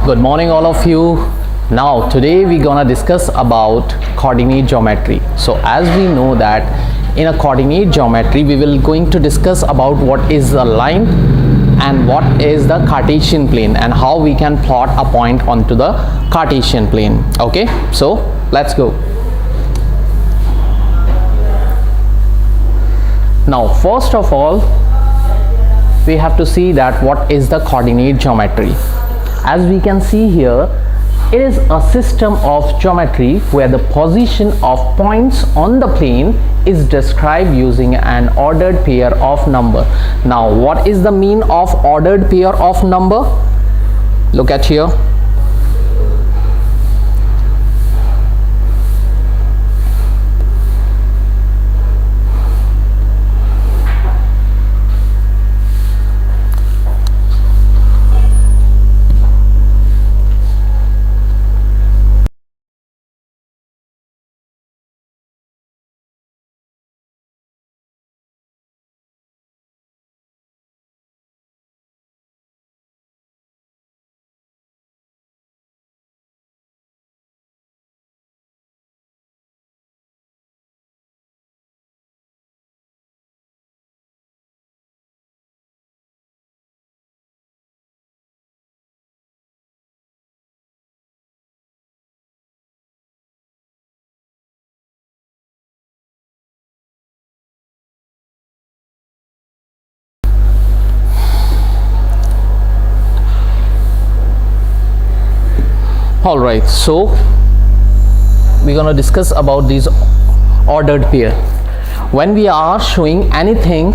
Good morning all of you. Now today we're gonna discuss about coordinate geometry. So as we know that in a coordinate geometry we will going to discuss about what is the line and what is the Cartesian plane and how we can plot a point onto the Cartesian plane. Okay, so let's go. Now first of all we have to see that what is the coordinate geometry. As we can see here, it is a system of geometry where the position of points on the plane is described using an ordered pair of number. Now what is the mean of ordered pair of number? Look at here. All right, so we're going to discuss about these ordered pair. When we are showing anything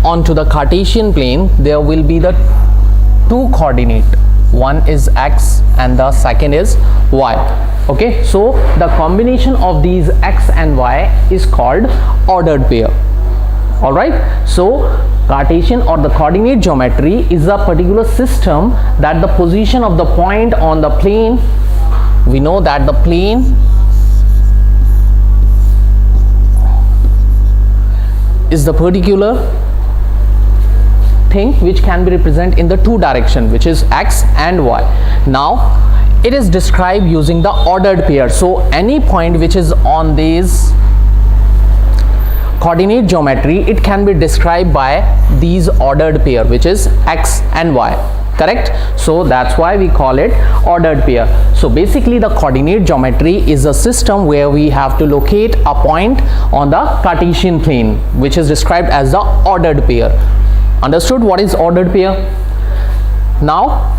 onto the Cartesian plane, there will be the two coordinate. One is x and the second is y. Okay, so the combination of these x and y is called ordered pair. All right, so Cartesian or the coordinate geometry is a particular system that the position of the point on the plane, we know that the plane is the particular thing which can be represented in the two direction, which is x and y. Now it is described using the ordered pair. So any point which is on these coordinate geometry, it can be described by these ordered pair, which is x and y. Correct? So that's why we call it ordered pair. So basically the coordinate geometry is a system where we have to locate a point on the Cartesian plane, which is described as the ordered pair. Understood what is ordered pair? Now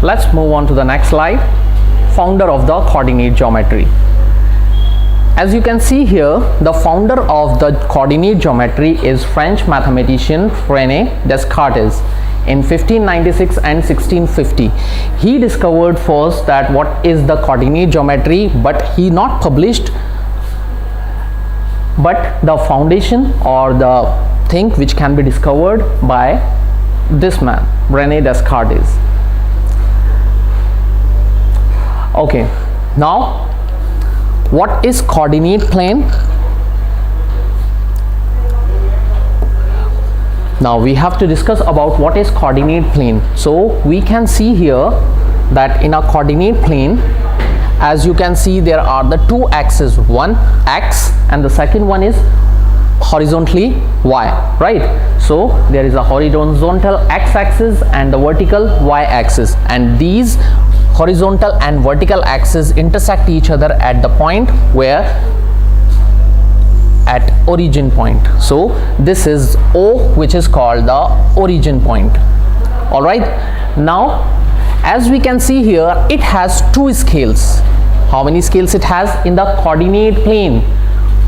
let's move on to the next slide. Founder of the coordinate geometry. As you can see here, the founder of the coordinate geometry is French mathematician René Descartes in 1596 and 1650. He discovered first that what is the coordinate geometry, but he not published, but the foundation or the thing which can be discovered by this man, René Descartes. Okay, now what is coordinate plane? Now we have to discuss about what is coordinate plane. So we can see here that in a coordinate plane, as you can see, there are the two axes, one x and the second one is horizontally y, right? So there is a horizontal x-axis and the vertical y-axis, and these horizontal and vertical axes intersect each other at the point where at origin point. So this is O, which is called the origin point. All right, now as we can see here, it has two scales. How many scales it has in the coordinate plane?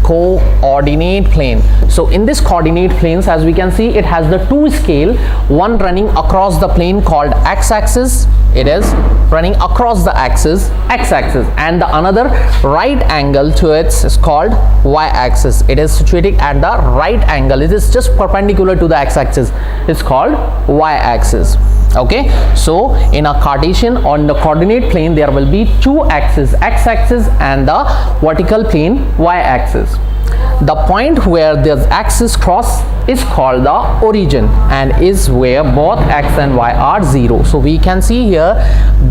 Coordinate plane. So in this coordinate planes, as we can see, it has the two scale, one running across the plane called x-axis, it is running across the axis x-axis, and the another right angle to it is called y-axis. It is situated at the right angle, it is just perpendicular to the x-axis, it's called y-axis. Okay, so in a Cartesian on the coordinate plane there will be two axes, x-axis and the vertical plane y-axis. the point where the axis cross is called the origin and is where both x and y are 0. So we can see here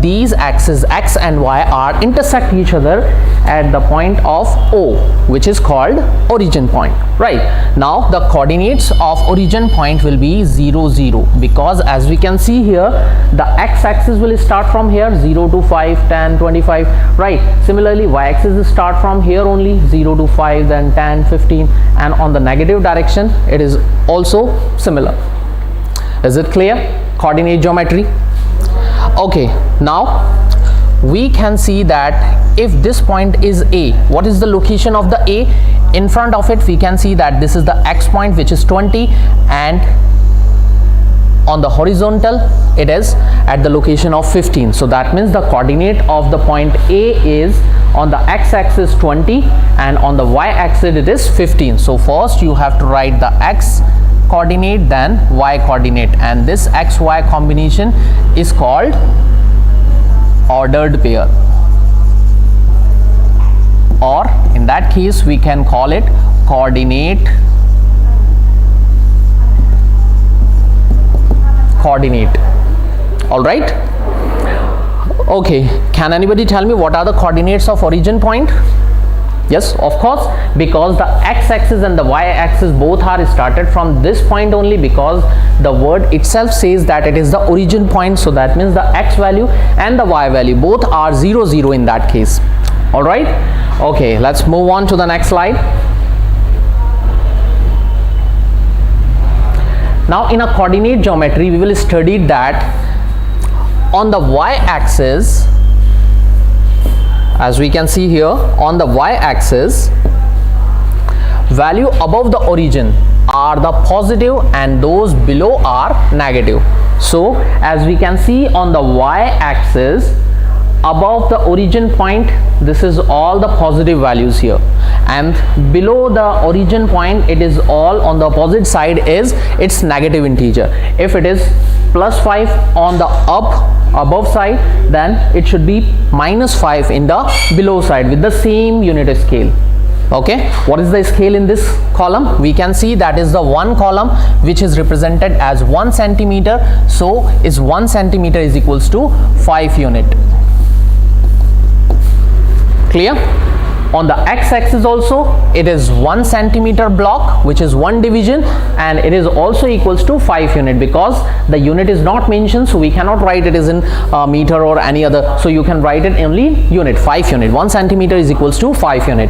these axes x and y are intersect each other at the point of O, which is called origin point, right? Now the coordinates of origin point will be 0 0, because as we can see here the x-axis will start from here 0 to 5, 10, 25, right? Similarly y-axis will start from here only 0 to 5, then 10, 15, and on the negative direction it is also similar. Is it clear? Coordinate geometry. Okay, now we can see that if this point is A, what is the location of the A? In front of it we can see that this is the x point, which is 20, and on the horizontal it is at the location of 15. So that means the coordinate of the point A is on the x-axis 20 and on the y-axis it is 15. So first you have to write the x coordinate, then y coordinate, and this x-y combination is called ordered pair, or in that case we can call it coordinate. All right. Okay, can anybody tell me what are the coordinates of origin point? Yes, of course, because the x-axis and the y-axis both are started from this point only, because the word itself says that it is the origin point. So that means the x value and the y value both are 0 0 in that case. All right. Okay, let's move on to the next slide. Now in a coordinate geometry we will study that on the y-axis, as we can see here, on the y-axis value above the origin are the positive and those below are negative. So as we can see on the y-axis above the origin point, this is all the positive values here, and below the origin point it is all on the opposite side is its negative integer. If it is +5 on the above side, then it should be -5 in the below side with the same unit scale. Okay, what is the scale in this column? We can see that is the one column which is represented as 1 centimeter. So is 1 centimeter is equals to 5 unit. Clear? On the x-axis also it is 1 centimeter block, which is 1 division, and it is also equals to 5 unit, because the unit is not mentioned, so we cannot write it is in meter or any other, so you can write it only unit, 5 unit. 1 centimeter is equals to 5 unit.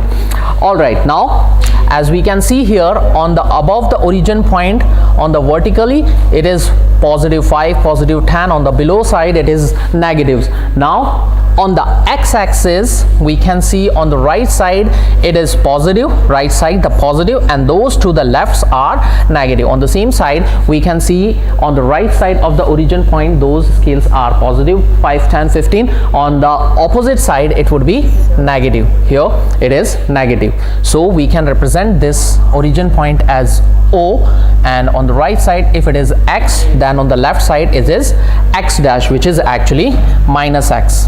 All right, now as we can see here on the above the origin point, on the vertically it is +5, +10, on the below side it is negatives. Now on the x-axis we can see on the right side it is positive, right side the positive, and those to the lefts are negative. On the same side we can see on the right side of the origin point those scales are positive, 5, 10, 15. On the opposite side it would be negative. Here it is negative. So we can represent this origin point as O, and on the right side if it is x, then on the left side it is x dash, which is actually -x.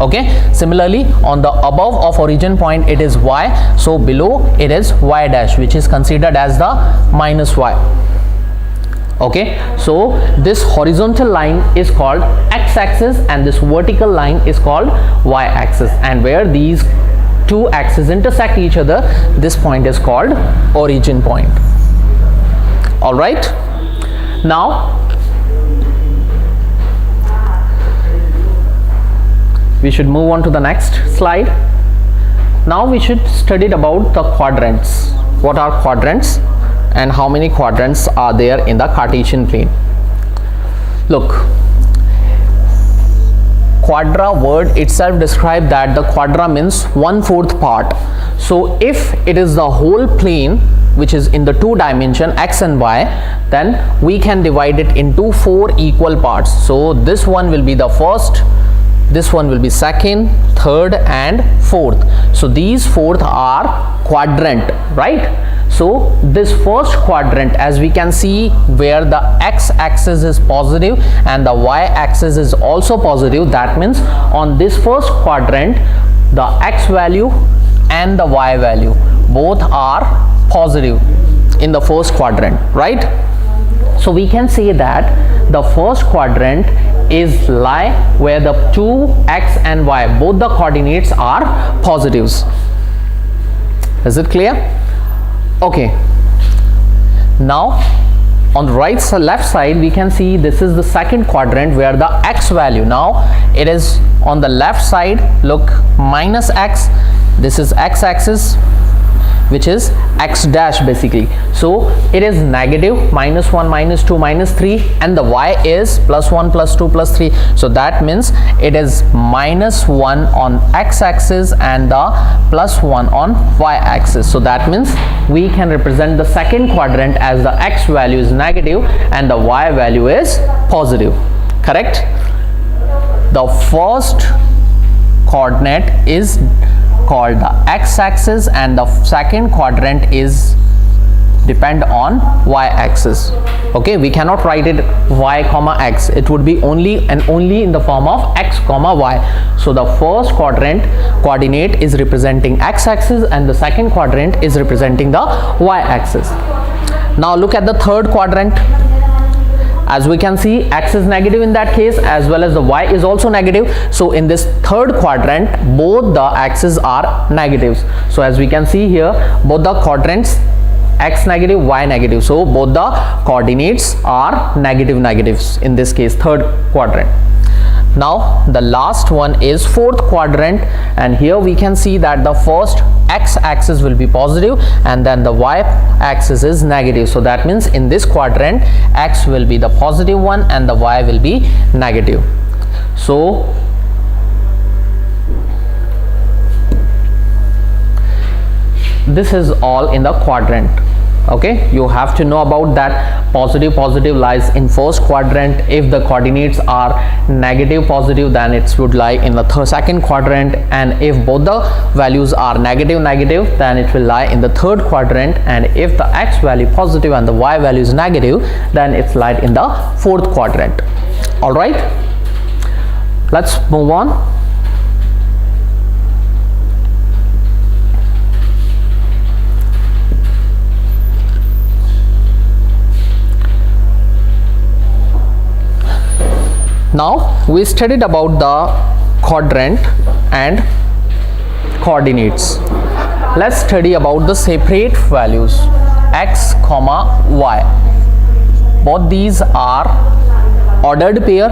Okay, similarly on the above of origin point it is y, so below it is y dash, which is considered as the -y. Okay, so this horizontal line is called x-axis and this vertical line is called y-axis, and where these two axes intersect each other, this point is called origin point. All right, now we should move on to the next slide. Now we should study about the quadrants. What are quadrants and how many quadrants are there in the Cartesian plane? Look, quadra word itself describes that the quadra means 1/4 part. So if it is the whole plane which is in the 2 dimension x and y, then we can divide it into 4 equal parts. So this one will be the first, this one will be second, third and fourth. So these fourth are quadrant, right? So this first quadrant, as we can see, where the x-axis is positive and the y-axis is also positive, that means on this first quadrant the x value and the y value both are positive in the first quadrant, right? So we can say that the first quadrant is lie where the two x and y, both the coordinates are positives. Is it clear? Okay. Now on the left side we can see this is the second quadrant where the x value, now it is on the left side, look, minus x, this is x axis, which is x dash basically. So it is negative, -1, -2, -3, and the y is +1, +2, +3. So that means it is -1 on x axis and the +1 on y axis. So that means we can represent the second quadrant as the x value is negative and the y value is positive. Correct? The first coordinate is called the x-axis and the second quadrant is depend on y-axis. Okay, we cannot write it y comma x, it would be only and only in the form of x comma y. So the first coordinate is representing x-axis and the second quadrant is representing the y-axis. Now look at the third quadrant. As we can see, x is negative in that case as well as the y is also negative. So in this third quadrant, both the axes are negatives. So as we can see here, both the quadrants, x negative, y negative. So both the coordinates are negatives in this case, third quadrant. Now the last one is fourth quadrant, and here we can see that the first x axis will be positive and then the y axis is negative. So that means in this quadrant x will be the positive one and the y will be negative. So this is all in the quadrant. Okay, you have to know about that. Positive lies in first quadrant. If the coordinates are negative positive, then it would lie in the second quadrant, and if both the values are negative, then it will lie in the third quadrant, and if the x value positive and the y value is negative, then it's lies in the fourth quadrant. All right, let's move on. Now we studied about the quadrant and coordinates. Let's study about the separate values x comma y. Both these are ordered pair,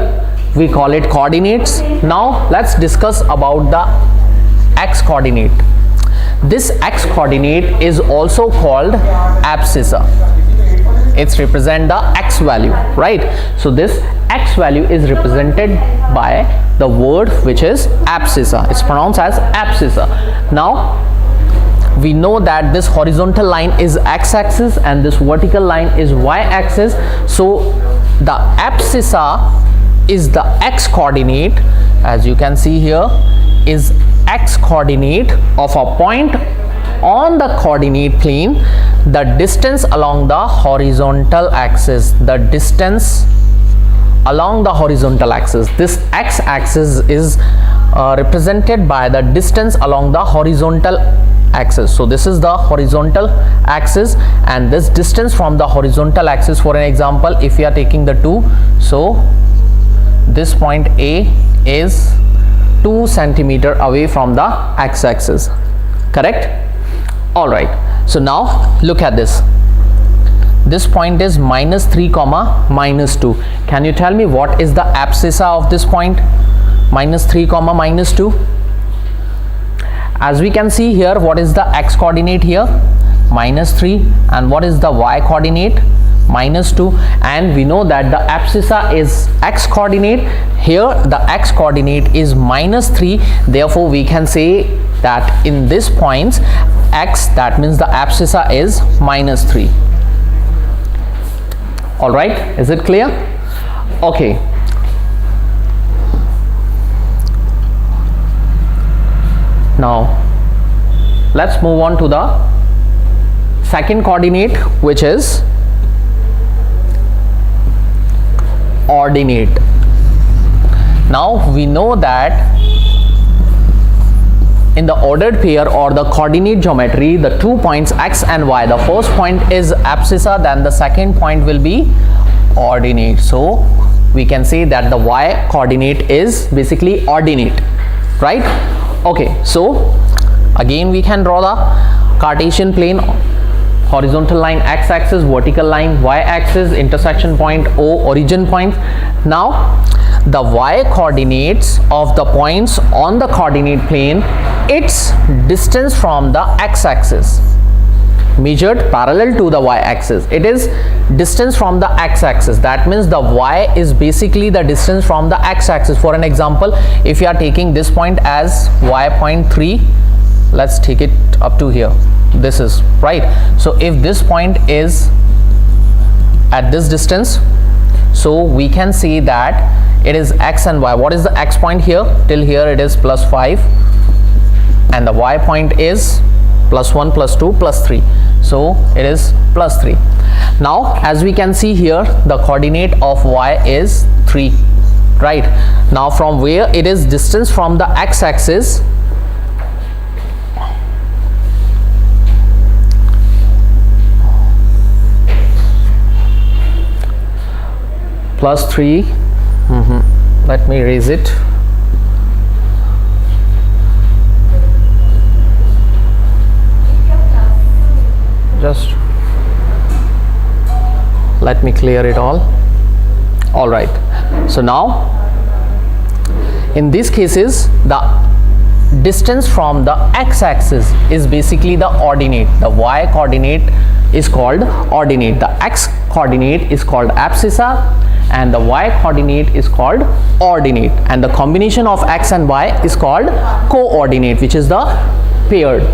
we call it coordinates. Now let's discuss about the x coordinate. This x coordinate is also called abscissa. It's represent the x value, right? So this x value is represented by the word which is abscissa. It's pronounced as abscissa. Now we know that this horizontal line is x-axis and this vertical line is y-axis. So the abscissa is the x coordinate, as you can see here, is x coordinate of a point on the coordinate plane, the distance along the horizontal axis, the distance along the horizontal axis. This x-axis is represented by the distance along the horizontal axis. So this is the horizontal axis, and this distance from the horizontal axis, for an example, if we are taking the 2, so this point A is 2 centimeter away from the x-axis. Correct? All right, so now look at this. This point is -3 comma -2. Can you tell me what is the abscissa of this point? -3 comma -2. As we can see here, what is the x coordinate here? -3. And what is the y coordinate? -2. And we know that the abscissa is x coordinate. Here the x coordinate is -3. Therefore we can say that in this points x, that means the abscissa is -3. All right, is it clear? Okay. Now let's move on to the second coordinate, which is ordinate. Now we know that in the ordered pair or the coordinate geometry, the 2 points x and y, the first point is abscissa, then the second point will be ordinate. So we can say that the y coordinate is basically ordinate, right? Okay, so again we can draw the Cartesian plane, horizontal line x-axis, vertical line y-axis, intersection point O, origin point. Now the y coordinates of the points on the coordinate plane, its distance from the x-axis measured parallel to the y-axis, it is distance from the x-axis. That means the y is basically the distance from the x-axis. For an example, if you are taking this point as y point 3, let's take it up to here, this is right. So if this point is at this distance, so we can say that it is x and y. What is the x point here? Till here it is plus 5, and the y point is plus 1, plus 2, plus 3. So it is plus 3. Now as we can see here, the coordinate of y is 3, right? Now from where it is distance from the x-axis, plus 3, let me erase it. Just let me clear it all. All right, so now in these cases the distance from the x-axis is basically the ordinate. The y coordinate is called ordinate, the x coordinate is called abscissa, and the y coordinate is called ordinate, and the combination of x and y is called coordinate, which is the paired.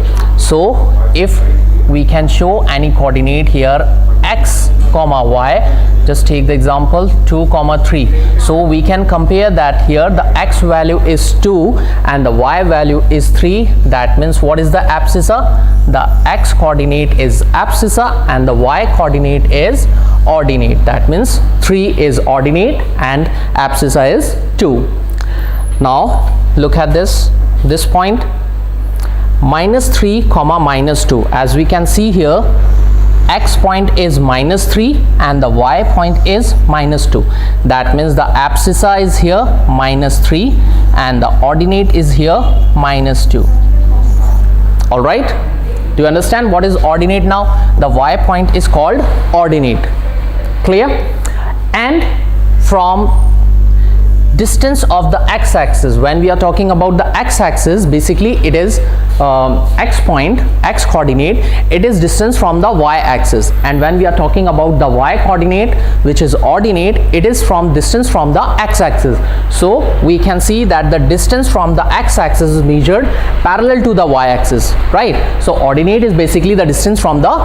So if we can show any coordinate here x comma y, just take the example 2 comma 3. So we can compare that here the x value is 2 and the y value is 3. That means what is the abscissa? The x coordinate is abscissa and the y coordinate is ordinate. That means 3 is ordinate and abscissa is 2. Now look at this point minus 3 comma minus 2. As we can see here, x point is minus 3 and the y point is minus 2. That means the abscissa is here minus 3 and the ordinate is here minus 2. All right, do you understand what is ordinate now? The y point is called ordinate. Clear? And from distance of the x-axis, when we are talking about the x-axis, basically it is x point, x coordinate, it is distance from the y-axis, and when we are talking about the y coordinate, which is ordinate, it is from distance from the x-axis. So we can see that the distance from the x-axis is measured parallel to the y-axis, right? So ordinate is basically the distance from the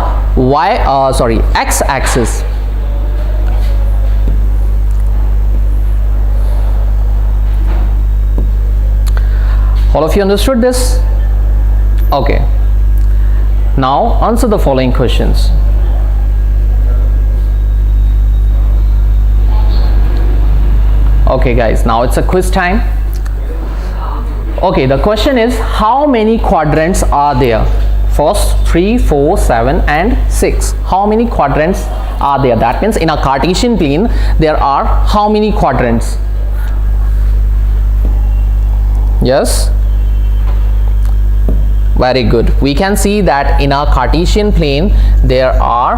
x-axis. All of you understood this? Okay. Now answer the following questions. Okay guys, now it's a quiz time. Okay, the question is, how many quadrants are there? First 3, 4, 7 and 6. How many quadrants are there? That means in a Cartesian plane there are how many quadrants? Yes? Very good. We can see that in a Cartesian plane there are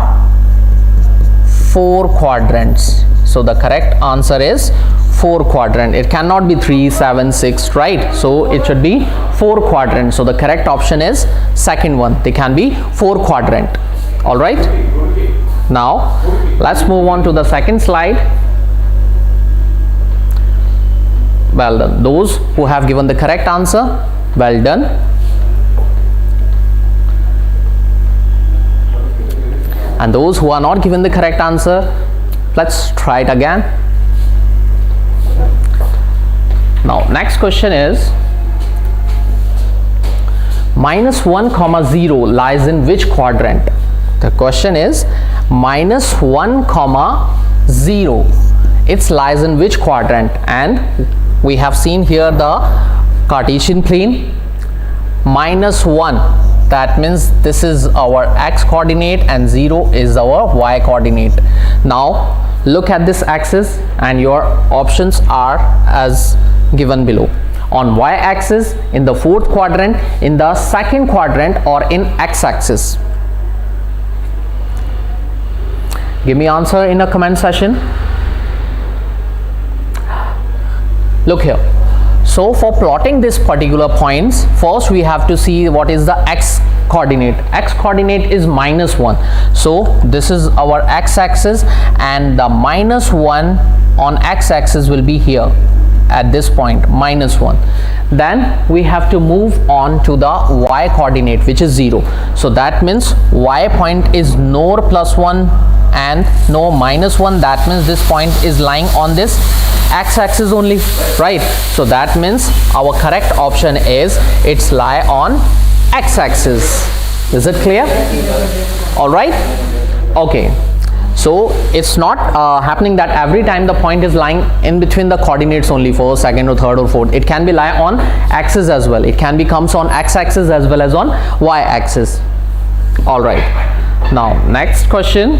4 quadrants. So the correct answer is 4 quadrant. It cannot be 3, 7, 6, right? So it should be 4 quadrants. So the correct option is second one. They can be 4 quadrant. All right. Now let's move on to the second slide. Well done. Those who have given the correct answer, well done. And those who are not given the correct answer, let's try it again. Now next question is, minus 1 comma 0 lies in which quadrant? The question is minus 1 comma 0, it lies in which quadrant? And we have seen here the Cartesian plane, minus 1, that means this is our x coordinate and 0 is our y coordinate. Now look at this axis and your options are as given below. On y axis, in the fourth quadrant, in the second quadrant, or in x axis. Give me answer in a comment section. Look here. So for plotting this particular points, first we have to see what is the x coordinate. X coordinate is minus 1. So this is our x axis and the minus 1 on x axis will be here at this point, minus 1. Then we have to move on to the y coordinate, which is 0. So that means y point is nor plus 1 and no minus 1. That means this point is lying on this x axis only, right? So that means our correct option is it's lie on x axis. Is it clear? All right. Okay. So it's not happening that every time the point is lying in between the coordinates only, first, second or third or fourth. It can be lie on axis as well. It can be comes on x axis as well as on y axis. All right. Now next question.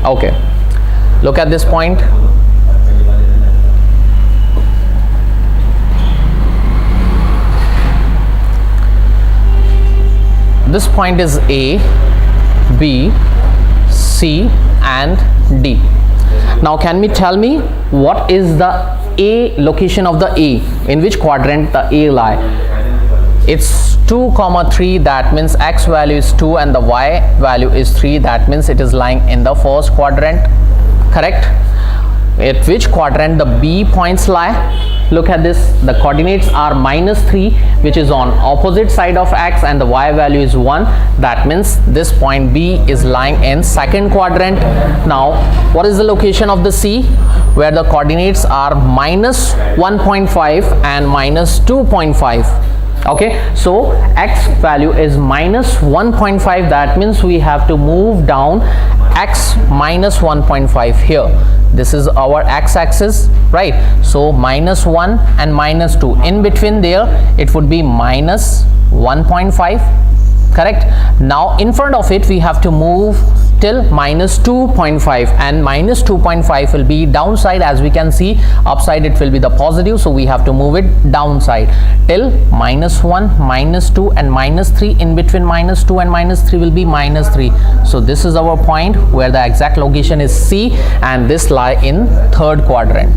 Okay, look at this point. This point is A, B, C and D. Now can you tell me what is the A location of the A? In which quadrant the A lie? It's 2, 3, that means x value is 2 and the y value is 3, that means it is lying in the first quadrant, correct? At which quadrant the B points lie? Look at this, the coordinates are minus 3, which is on opposite side of x, and the y value is 1, that means this point B is lying in second quadrant. Now what is the location of the C? Where the coordinates are minus 1.5 and minus 2.5. Okay, so x value is minus 1.5, that means we have to move down x minus 1.5 here. This is our x axis, right? So minus 1 and minus 2, in between there it would be minus 1.5, correct? Now in front of it we have to move till minus 2.5, and minus 2.5 will be downside. As we can see, upside it will be the positive, so we have to move it downside till minus 1, minus 2 and minus 3. In between minus 2 and minus 3 will be minus 3. So this is our point where the exact location is C, and this lie in third quadrant,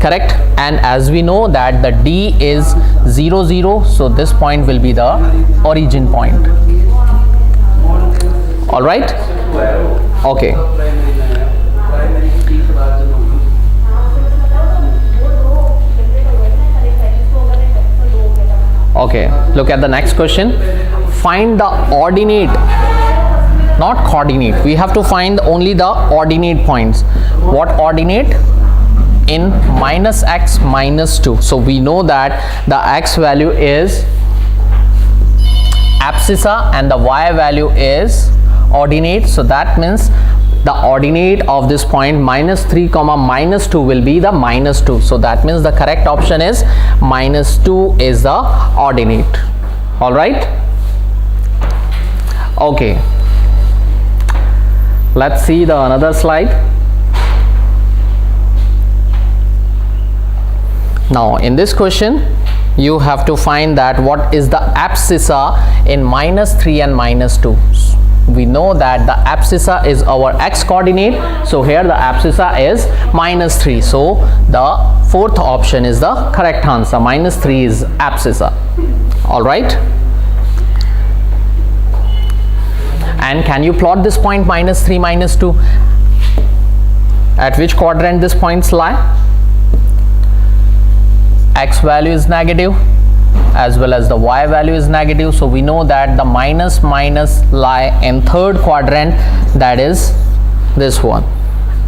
correct? And as we know that the D is 0, 0, so this point will be the origin point. All right. Okay. Okay, look at the next question. Find the ordinate, not coordinate. We have to find only the ordinate points. What ordinate? In minus x minus 2. So we know that the x value is abscissa and the y value is ordinate, so that means the ordinate of this point minus 3 minus 2 will be the minus 2, so that means the correct option is minus 2 is the ordinate. All right. Okay, let's see the another slide. Now in this question you have to find that what is the abscissa in minus 3 and minus 2. We know that the abscissa is our x coordinate, so here the abscissa is minus 3, so the fourth option is the correct answer. Minus 3 is abscissa. All right. And can you plot this point minus 3 minus 2? At which quadrant this points lie? X value is negative as well as the y value is negative, so we know that the minus minus lie in third quadrant, that is this one.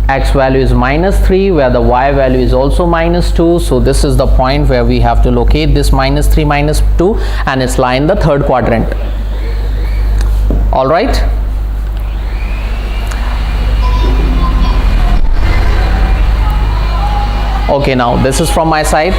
x value is -3, where the y value is also -2. So this is the point where we have to locate this -3, -2, and it's lying in the third quadrant. All right. Okay, now this is from my side.